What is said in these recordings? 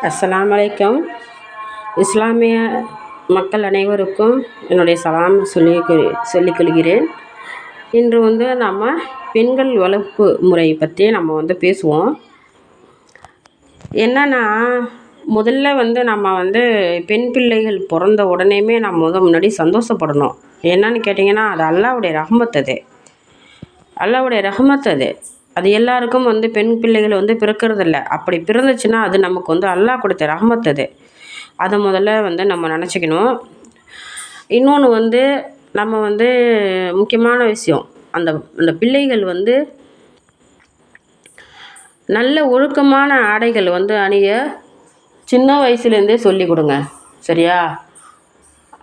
அஸ்ஸலாமு அலைக்கும். இஸ்லாமிய மக்கள் அனைவருக்கும் என்னுடைய சலாம் சொல்லிக்கொள்கிறேன். இன்று நம்ம பெண்கள் வளர்ப்பு முறை பற்றி நம்ம பேசுவோம். என்னென்னா, முதல்ல நம்ம பெண் பிள்ளைகள் பிறந்த உடனேயுமே நம்ம முன்னாடி சந்தோஷப்படணும். என்னன்னு கேட்டிங்கன்னா, அது அல்லாஹ்வுடைய ரஹ்மத். அல்லாஹ்வுடைய ரஹ்மத் அது எல்லாருக்கும் பெண் பிள்ளைகள் பிறக்கிறதில்ல. அப்படி பிறந்துச்சுன்னா அது நமக்கு அல்லாஹ் கொடுத்த ரஹ்மத். அதை முதல்ல நம்ம நினச்சிக்கணும். இன்னொன்று நம்ம முக்கியமான விஷயம், அந்த அந்த பிள்ளைகள் நல்ல ஒழுக்கமான ஆடைகள் அணிய சின்ன வயசுலேருந்தே சொல்லி கொடுங்க. சரியா?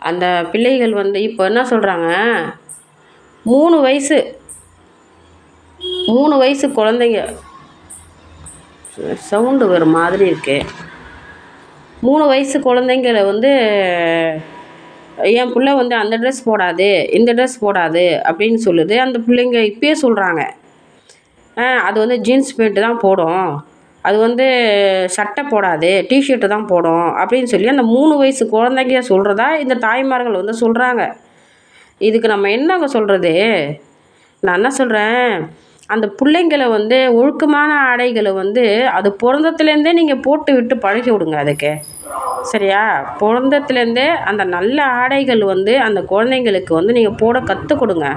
அந்த பிள்ளைகள் இப்போ என்ன சொல்கிறாங்க, 3 வயசு குழந்தைங்க, சவுண்டு வர மாதிரி இருக்கு. 3 வயசு குழந்தைங்கள என் பிள்ளை அந்த ட்ரெஸ் போடாது, இந்த ட்ரெஸ் போடாது அப்படின்னு சொல்லுது. அந்த பிள்ளைங்க இப்பயே சொல்கிறாங்க, அது ஜீன்ஸ் பேண்ட்டு தான் போடும், அது சட்டை போடாது, டிஷர்ட்டு தான் போடும் அப்படின்னு சொல்லி அந்த 3 வயசு குழந்தைங்க சொல்கிறதா இந்த தாய்மார்கள் சொல்கிறாங்க. இதுக்கு நம்ம என்னங்க சொல்கிறது? நான் என்ன சொல்கிறேன், அந்த பிள்ளைங்களை ஒழுக்கமான ஆடைகளை அது பிறந்தத்துலேருந்தே நீங்கள் போட்டு விட்டு பழகி விடுங்க. அதுக்கு சரியா? பிறந்தத்துலேருந்தே அந்த நல்ல ஆடைகள் அந்த குழந்தைங்களுக்கு நீங்கள் போட கற்றுக் கொடுங்க.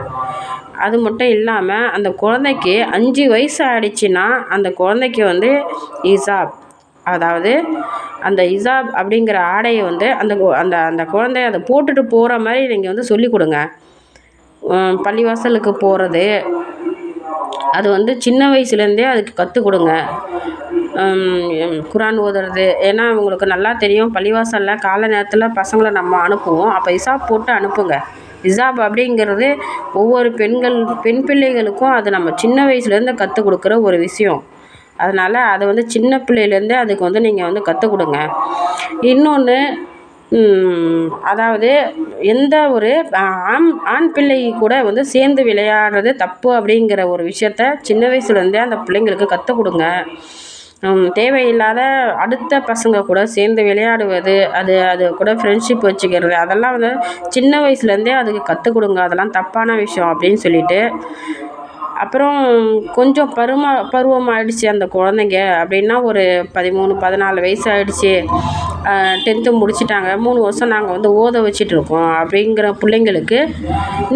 அது மட்டும் இல்லாமல் அந்த குழந்தைக்கு 5 வயசு ஆகிடுச்சின்னா அந்த குழந்தைக்கு இசாப், அதாவது அந்த இசாப் அப்படிங்கிற ஆடையை அந்த அந்த அந்த குழந்தை அதை போட்டுட்டு போகிற மாதிரி நீங்கள் சொல்லிக் கொடுங்க. பள்ளிவாசலுக்கு போகிறது, அது சின்ன வயசுலேருந்தே அதுக்கு கற்றுக் கொடுங்க. குரான் ஓதுறது, ஏன்னா உங்களுக்கு நல்லா தெரியும், பள்ளிவாசலில் காலை நேரத்தில் பசங்களை நம்ம அனுப்புவோம். அப்போ இசாப் போட்டு அனுப்புங்க. இசாப் அப்படிங்கிறது ஒவ்வொரு பெண் பிள்ளைகளுக்கும் அது நம்ம சின்ன வயசுலேருந்து கற்றுக் கொடுக்குற ஒரு விஷயம். அதனால் அதை சின்ன பிள்ளையிலேருந்தே அதுக்கு நீங்கள் கற்றுக் கொடுங்க. இன்னொன்று, அதாவது எந்த ஒரு ஆண் பிள்ளை கூட சேர்ந்து விளையாடுறது தப்பு அப்படிங்கிற ஒரு விஷயத்த சின்ன வயசுலேருந்தே அந்த பிள்ளைங்களுக்கு கற்றுக் கொடுங்க. தேவையில்லாத அடுத்த பசங்க கூட சேர்ந்து விளையாடுவது, அது கூட ஃப்ரெண்ட்ஷிப் வச்சுக்கிறது, அதெல்லாம் சின்ன வயசுலேருந்தே அதுக்கு கற்றுக் கொடுங்க. அதெல்லாம் தப்பான விஷயம் அப்படின்னு சொல்லிட்டு, அப்புறம் கொஞ்சம் பருவம் ஆகிடுச்சி அந்த குழந்தைங்க அப்படின்னா, ஒரு 13 14 வயசு ஆகிடுச்சி, 10th முடிச்சிட்டாங்க, 3 வருஷம் நாங்கள் ஓத வச்சிட்ருக்கோம் அப்படிங்கிற பிள்ளைங்களுக்கு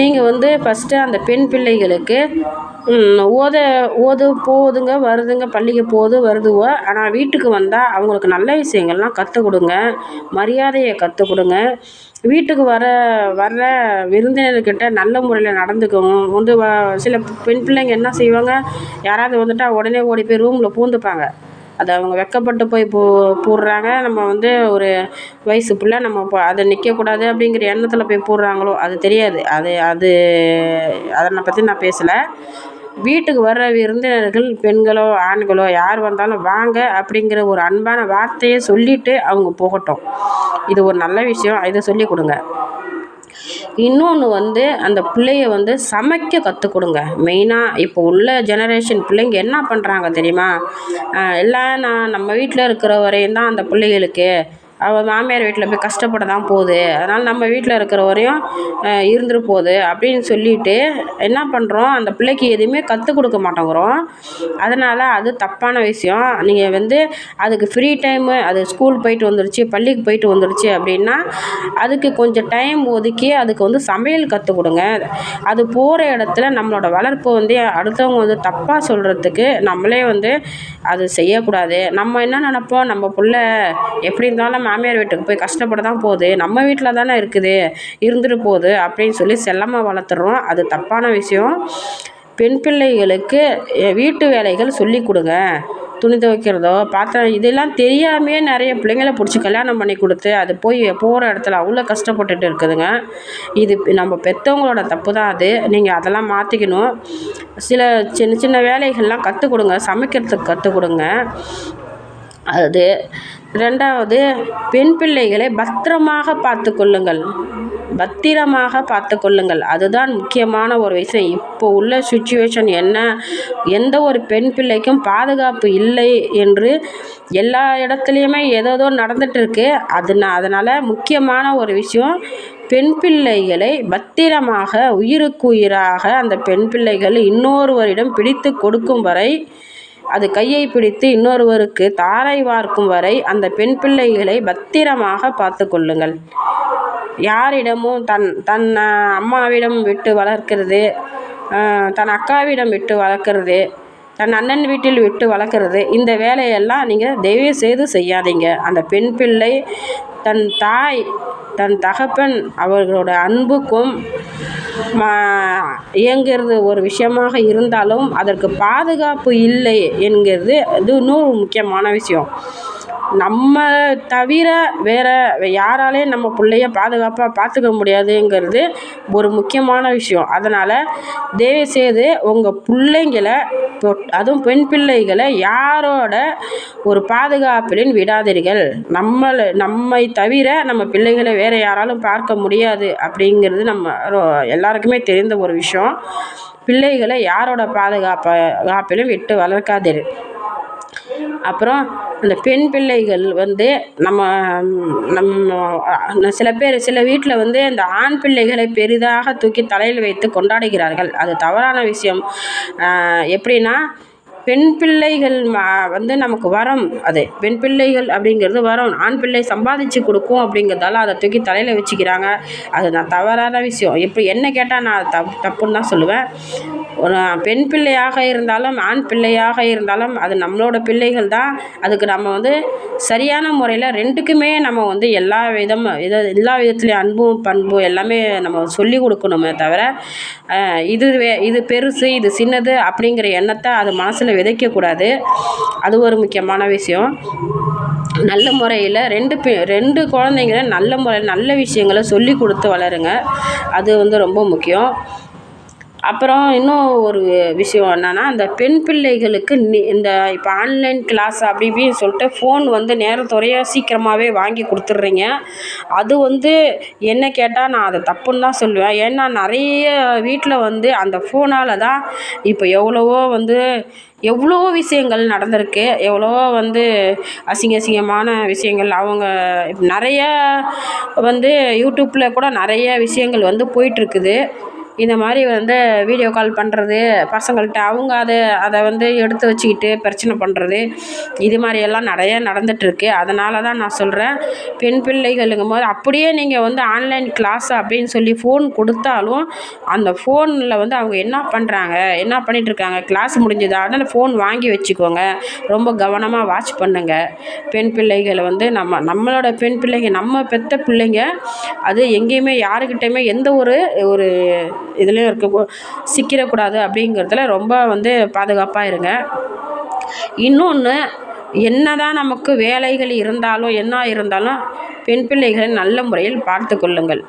நீங்கள் ஃபஸ்ட்டு அந்த பெண் பிள்ளைகளுக்கு ஓது போகுதுங்க வருதுங்க, பள்ளிக்கு போகுது வருதுவோ, ஆனால் வீட்டுக்கு வந்தால் அவங்களுக்கு நல்ல விஷயங்கள்லாம் கற்றுக் கொடுங்க. மரியாதையை கற்றுக் கொடுங்க. வீட்டுக்கு வர்ற விருந்தினர்கிட்ட நல்ல முறையில் நடந்துக்கணும். சில பெண் பிள்ளைங்க என்ன செய்வாங்க, யாராவது வந்துட்டால் உடனே ஓடி போய் ரூமில் பூந்துப்பாங்க. அது அவங்க வெட்கப்பட்டு போய் போடுறாங்க. நம்ம ஒரு வயசு பிள்ளை, நம்ம அதை நிற்கக்கூடாது அப்படிங்கிற எண்ணத்தில் போய் போடுறாங்களோ அது தெரியாது. அதை பற்றி நான் பேசலை. வீட்டுக்கு வர்ற விருந்தினர்கள் பெண்களோ ஆண்களோ யார் வந்தாலும் வாங்க அப்படிங்கிற ஒரு அன்பான வார்த்தையை சொல்லிவிட்டு அவங்க போகட்டும். இது ஒரு நல்ல விஷயம், இதை சொல்லிக் கொடுங்க. இன்னொன்று அந்த பிள்ளைய சமைக்க கற்றுக் கொடுங்க. மெயினாக இப்போ உள்ள ஜெனரேஷன் பிள்ளைங்க என்ன பண்ணுறாங்க தெரியுமா, எல்லாம் நம்ம வீட்டில் இருக்கிற வரையும் தான் அந்த பிள்ளைகளுக்கு அவள் மாமியார் வீட்டில் போய் கஷ்டப்பட தான் போகுது, அதனால் நம்ம வீட்டில் இருக்கிற வரையும் இருந்துட்டு போகுது அப்படின்னு சொல்லிட்டு என்ன பண்ணுறோம், அந்த பிள்ளைக்கு எதுவுமே கற்றுக் கொடுக்க மாட்டேங்கிறோம். அதனால் அது தப்பான விஷயம். நீங்கள் அதுக்கு ஃப்ரீ டைமு, அது ஸ்கூல் போயிட்டு வந்துடுச்சு, பள்ளிக்கு போயிட்டு வந்துடுச்சு அப்படின்னா அதுக்கு கொஞ்சம் டைம் ஒதுக்கி அதுக்கு சமையல் கற்றுக் கொடுங்க. அது போகிற இடத்துல நம்மளோட வளர்ப்பு அடுத்தவங்க தப்பாக சொல்கிறதுக்கு நம்மளே அது செய்யக்கூடாது. நம்ம என்ன நினப்போம், நம்ம பிள்ளை எப்படி இருந்தாலும் மாமியார் வீட்டுக்கு போய் கஷ்டப்பட தான் போகுது, நம்ம வீட்டில் தானே இருக்குது, இருந்துட்டு போகுது அப்படின்னு சொல்லி செல்லமாக வளர்த்துறோம். அது தப்பான விஷயம். பெண் பிள்ளைகளுக்கு வீட்டு வேலைகள் சொல்லி கொடுங்க. துணி துவைக்கிறதோ, பாத்திரம், இதெல்லாம் தெரியாமையே நிறைய பிள்ளைங்களை பிடிச்சி கல்யாணம் பண்ணி கொடுத்து அது போகிற இடத்துல அவ்வளோ கஷ்டப்பட்டுட்டு இருக்குதுங்க. இது நம்ம பெற்றவங்களோட தப்பு தான். நீங்கள் அதெல்லாம் மாற்றிக்கணும். சில சின்ன சின்ன வேலைகள்லாம் கற்றுக் கொடுங்க. சமைக்கிறதுக்கு கற்றுக் கொடுங்க. அது 2வது, பெண் பிள்ளைகளை பத்திரமாக பார்த்து கொள்ளுங்கள். பத்திரமாக பார்த்து கொள்ளுங்கள். அதுதான் முக்கியமான ஒரு விஷயம். இப்போ உள்ள சுச்சுவேஷன் என்ன, எந்த ஒரு பெண் பிள்ளைக்கும் பாதுகாப்பு இல்லை என்று எல்லா இடத்துலையுமே ஏதோ நடந்துட்டு இருக்கு. அதனால் முக்கியமான ஒரு விஷயம், பெண் பிள்ளைகளை பத்திரமாக உயிருக்கு உயிராக அந்த பெண் பிள்ளைகள் இன்னொருவரிடம் பிடித்து கொடுக்கும் வரை, அது கையை பிடித்து இன்னொருவருக்கு தாரை வார்க்கும் வரை அந்த பெண் பிள்ளைகளை பத்திரமாக பார்த்து கொள்ளுங்கள். யாரிடமும் தன் அம்மாவிடம் விட்டு வளர்க்கிறது, தன் அக்காவிடம் விட்டு வளர்க்குறது, தன் அண்ணன் வீட்டில் விட்டு வளர்க்குறது, இந்த வேலையெல்லாம் நீங்கள் தயவு செய்து செய்யாதீங்க. அந்த பெண் பிள்ளை தன் தாய், தன் தகப்பன் அவர்களோட அன்புக்கும் இயங்கிறது ஒரு விஷயமாக இருந்தாலும் அதற்கு பாதுகாப்பு இல்லை என்கிறது இது இன்னொரு முக்கியமான விஷயம். நம்ம தவிர வேறு யாராலையும் நம்ம பிள்ளைய பாதுகாப்பாக பார்த்துக்க முடியாதுங்கிறது ஒரு முக்கியமான விஷயம். அதனால் தயவுசெய்து உங்கள் பிள்ளைங்களை, அதுவும் பெண் பிள்ளைகளை யாரோட ஒரு பாதுகாப்பிலும் விடாதீர்கள். நம்மை தவிர நம்ம பிள்ளைகளை வேறு யாராலும் பார்க்க முடியாது அப்படிங்கிறது நம்ம எல்லாருக்குமே தெரிந்த ஒரு விஷயம். பிள்ளைகளை யாரோட பாதுகாப்பிலும் விட்டு வளர்க்காதீர். அப்புறம் அந்த பெண் பிள்ளைகள் நம்ம சில வீட்டில் அந்த ஆண் பிள்ளைகளை பெரிதாக தூக்கி தலையில் வைத்து கொண்டாடுகிறார்கள். அது தவறான விஷயம். எப்படின்னா, பெண் பிள்ளைகள் நமக்கு வரம். அது பெண் பிள்ளைகள் அப்படிங்கிறது வரம். ஆண் பிள்ளை சம்பாதிச்சு கொடுக்கும் அப்படிங்கிறதால அதை தூக்கி தலையில் வச்சுக்கிறாங்க. அது நான் தவறான விஷயம். என்ன கேட்டால் நான் தப்புன்னு தான் சொல்லுவேன். ஒரு பெண் பிள்ளையாக இருந்தாலும் ஆண் பிள்ளையாக இருந்தாலும் அது நம்மளோட பிள்ளைகள் தான். அதுக்கு நம்ம சரியான முறையில் ரெண்டுக்குமே நம்ம எல்லா விதத்துலேயும் அன்பும் பண்பும் எல்லாமே நம்ம சொல்லி கொடுக்கணுமே தவிர, இது பெருசு இது சின்னது அப்படிங்கிற எண்ணத்தை அது மனசில் விதைக்கக்கூடாது. அது ஒரு முக்கியமான விஷயம். நல்ல முறையில் ரெண்டு குழந்தைங்கள நல்ல முறையில் நல்ல விஷயங்களை சொல்லி கொடுத்து வளருங்க. அது ரொம்ப முக்கியம். அப்புறம் இன்னும் ஒரு விஷயம் என்னென்னா, அந்த பெண் பிள்ளைகளுக்கு இந்த இப்போ ஆன்லைன் கிளாஸ் அப்படி இப்படின்னு சொல்லிட்டு ஃபோன் நேரத்துறையாக சீக்கிரமாகவே வாங்கி கொடுத்துட்றீங்க. அது என்ன கேட்டால் நான் அதை தப்புன்னு தான் சொல்லுவேன். ஏன்னா நிறைய வீட்டில் அந்த ஃபோனால் தான் இப்போ எவ்வளவோ விஷயங்கள் நடந்திருக்கு. எவ்வளவோ அசிங்கமான விஷயங்கள் அவங்க நிறையா யூடியூப்பில் கூட நிறைய விஷயங்கள் போயிட்டுருக்குது. இந்த மாதிரி வீடியோ கால் பண்ணுறது பசங்கள்கிட்ட, அவங்க அதை எடுத்து வச்சுக்கிட்டு பிரச்சனை பண்ணுறது, இது மாதிரியெல்லாம் நிறைய நடந்துகிட்ருக்கு. அதனால தான் நான் சொல்கிறேன், பெண் பிள்ளைகளுங்கும் போது அப்படியே நீங்கள் ஆன்லைன் கிளாஸ் அப்படின்னு சொல்லி ஃபோன் கொடுத்தாலும் அந்த ஃபோனில் அவங்க என்ன பண்ணுறாங்க, என்ன பண்ணிகிட்ருக்காங்க, கிளாஸ் முடிஞ்சுதா, அதனால் ஃபோன் வாங்கி வச்சுக்கோங்க. ரொம்ப கவனமாக வாட்ச் பண்ணுங்கள். பெண் பிள்ளைகளை நம்மளோட பெண் பிள்ளைங்க, நம்ம பெற்ற பிள்ளைங்க, அது எங்கேயுமே யாருக்கிட்டையுமே எந்த ஒரு இதுலேயும் சிக்கிடக்கூடாது அப்படிங்கிறதுல ரொம்ப பாதுகாப்பாக இருங்க. இன்னொன்று, என்னதான் நமக்கு வேலைகள் இருந்தாலும் என்ன இருந்தாலும் பெண் பிள்ளைகளை நல்ல முறையில் பார்த்து கொள்ளுங்கள்.